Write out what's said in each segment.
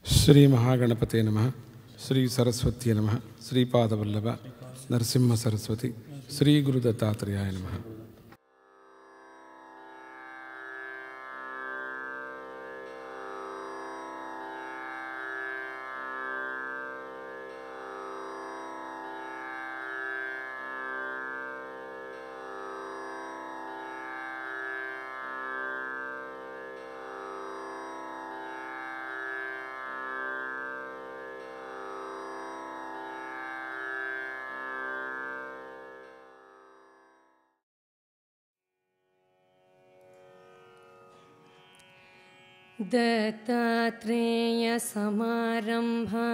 Shri Mahaganapati Namaha, Shri Saraswati Namaha, Shri Padavallabha, Narasimha Saraswati, Shri Guru Dattatreya Namaha. Dattatreya Samarambha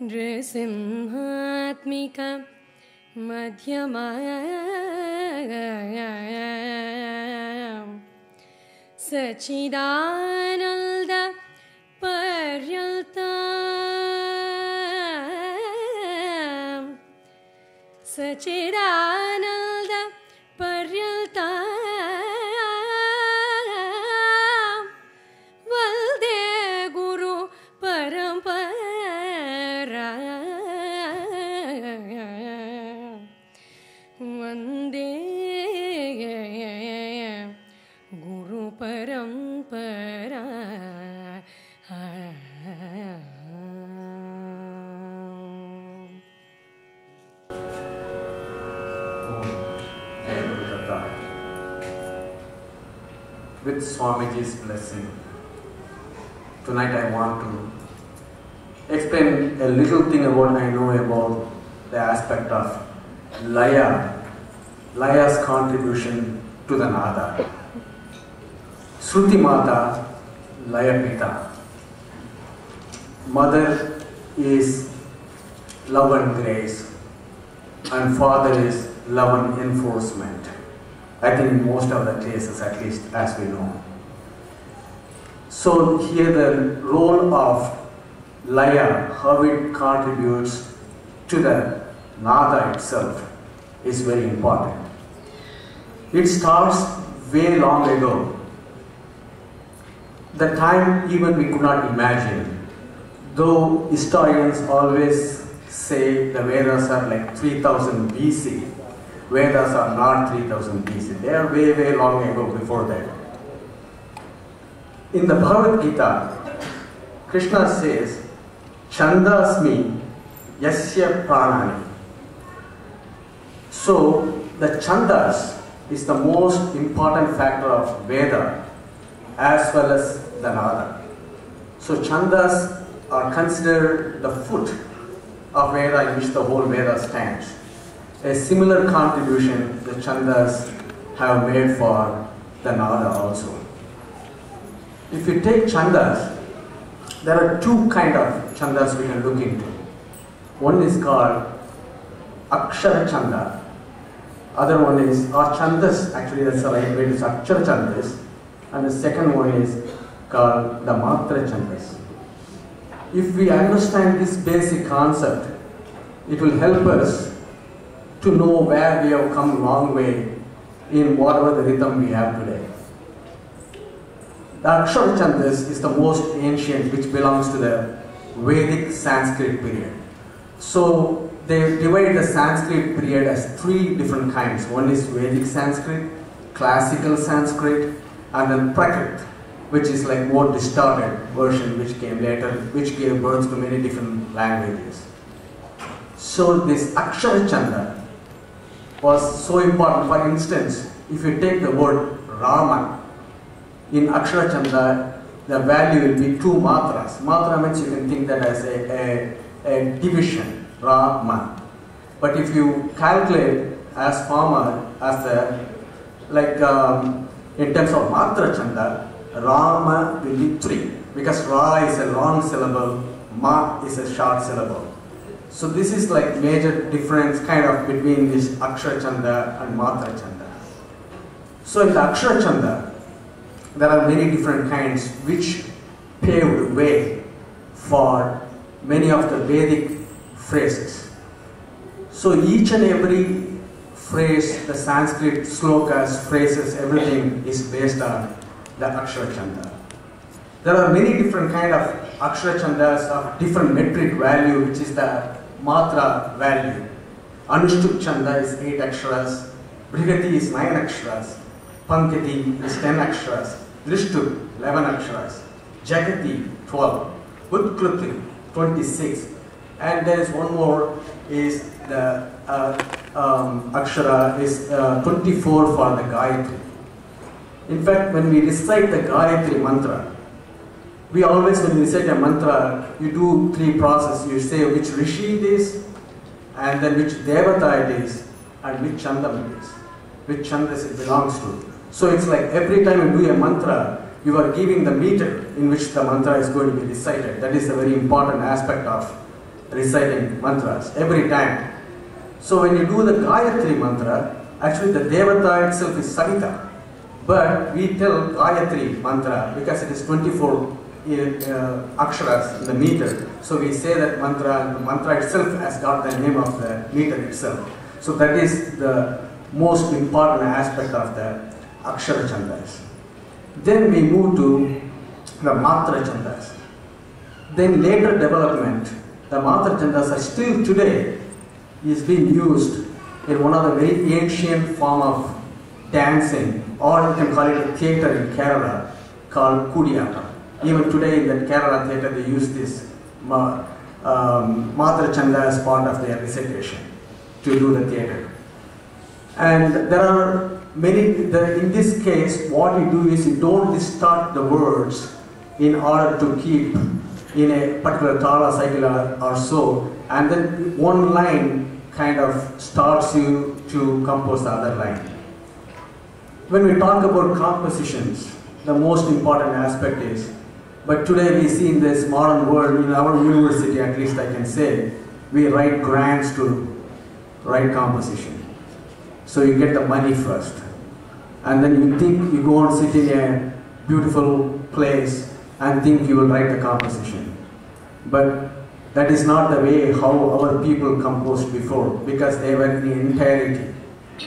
Nrisimhatmika Madhyama Sachchidananda Paryalta Sachchidananda Paryalta Valde Guru Parampara Vande Guru Parampara. With Swamiji's blessing, tonight I want to explain a little thing about I know about the aspect of Laya's contribution to the Nada. Shruti Mata, Laya Pita. Mother is love and grace, and father is love and enforcement. I think in most of the cases, at least as we know. So here the role of Laya, how it contributes to the Nada itself, is very important. It starts way long ago. The time even we could not imagine. Though historians always say the Vedas are like 3000 BC. Vedas are not 3000 BC. They are way, way long ago before that. In the Bhagavad Gita, Krishna says, Chandasmi Yasya Pranani. So, the Chandas is the most important factor of Veda as well as the Nada. So, Chandas are considered the foot of Veda in which the whole Veda stands. A similar contribution the Chandas have made for the Nada also. If you take Chandas, there are two kinds of Chandas we can look into. One is called Akshara Chanda. Other one is, or Chandas, actually that's the right way, is Akshara Chandas. And the second one is called the Matra Chandas. If we understand this basic concept, it will help us to know where we have come a long way in whatever the rhythm we have today. The Akshara Chandas is the most ancient, which belongs to the Vedic Sanskrit period. So they divide the Sanskrit period as three different kinds. One is Vedic Sanskrit, Classical Sanskrit, and then Prakrit, which is like more distorted version which came later, which gave birth to many different languages. So this Akshara Chanda was so important. For instance, if you take the word Rama, in Akshara Chanda, the value will be two matras. Matra means you can think that as a division, Rama. But if you calculate as farmer, as the, like in terms of Matra Chanda, Rama will be 3. Because Ra is a long syllable, Ma is a short syllable. So this is like major difference kind of between this Akshara Chanda and Matra Chanda. So in the Akshara Chanda, there are many different kinds which paved way for many of the Vedic phrases. So each and every phrase, the Sanskrit slokas, phrases, everything is based on the Akshara Chanda. There are many different kind of Akshara Chandas of different metric value, which is the Matra value. Anushtup Chanda is 8 Aksharas, Brihati is 9 Aksharas, Pankati is 10 Aksharas, Drishtup 11 Aksharas, Jagati 12, Utkruti 26, and there is one more is the Akshara is 24 for the Gayatri. In fact, when we recite the Gayatri mantra, we always, when we recite a mantra, you do 3 processes. You say which Rishi it is, and then which Devata it is, and which Chandam it is, which Chandas it belongs to. So it's like every time you do a mantra, you are giving the meter in which the mantra is going to be recited. That is a very important aspect of reciting mantras, every time. So when you do the Gayatri mantra, actually the Devata itself is Savita. But we tell Gayatri mantra because it is 24 aksharas in the meter. So we say that mantra, and the mantra itself has got the name of the meter itself. So that is the most important aspect of the Akshara Chandas. Then we move to the Matra Chandas. Then later development, the Matra Chandas are still today is being used in one of the very ancient form of dancing, or you can call it a theatre in Kerala called Kudiyata. Even today in the Kerala theatre they use this Matra Chanda as part of their recitation to do the theatre. And there are many, in this case what you do is you don't distort the words in order to keep in a particular tala cycle or so, and then one line kind of starts you to compose the other line. When we talk about compositions, the most important aspect is, but today we see in this modern world, in our university at least I can say, we write grants to write composition. So you get the money first, and then you think you go and sit in a beautiful place and think you will write the composition. But that is not the way how our people composed before, because they were in entirety.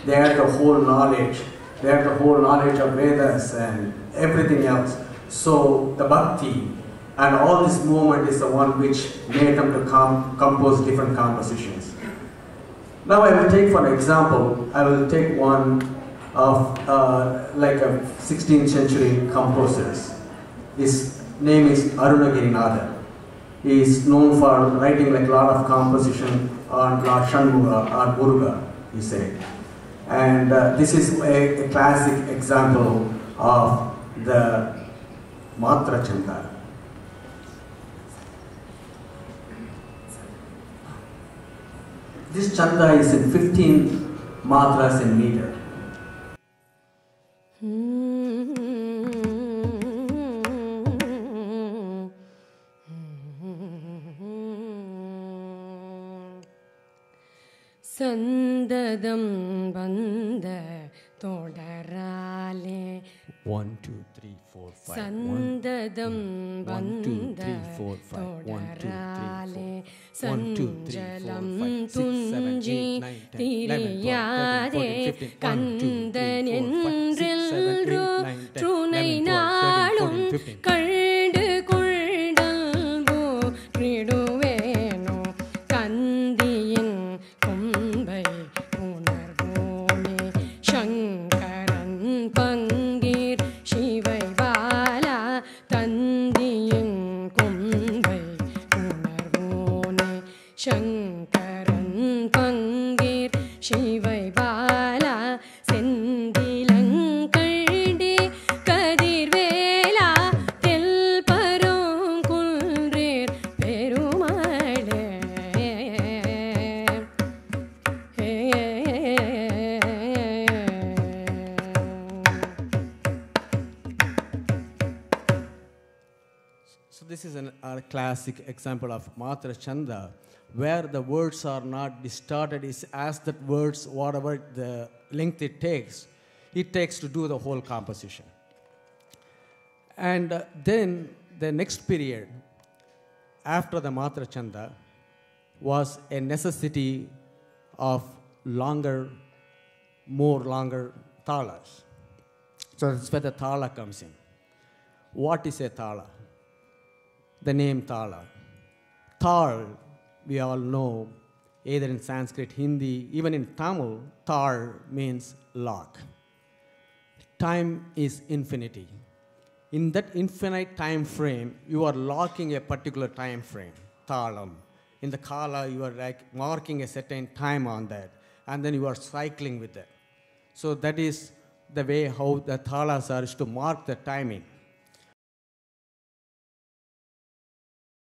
They had the whole knowledge. They had the whole knowledge of Vedas and everything else. So the bhakti and all this movement is the one which made them to compose different compositions. Now I will take for example, I will take one of like a 16th century composers. His name is Arunagirinatha. He is known for writing like a lot of composition on Lord Shanmuga or Muruga, he said. And this is a classic example of the Matra Chanda. This Chanda is in 15 matras in meter. Sandadam banda todarale 1, 2, 3, 4, 5. Sandadam 1, 2, 3, 4, 5. 1, 2, 3, 4. 1, 2, 3, 4, 5, 6, 7, 8, 9, 10, 11, 12, 13, 14, 15. 1, 2, 3, 4, 5, 6, 7, 8, 9, 10, 11, 12, 13, 14, 15. A classic example of Matra Chanda, where the words are not distorted. Is as that words, whatever the length it takes to do the whole composition. And then the next period after the Matra Chanda was a necessity of longer more longer talas. So that's where the tala comes in. What is a tala? The name tala. Tal, we all know, either in Sanskrit, Hindi, even in Tamil, tar means lock. Time is infinity. In that infinite time frame, you are locking a particular time frame, talam. In the kala, you are like marking a certain time on that, and then you are cycling with it. So that is the way how the talas are is to mark the timing.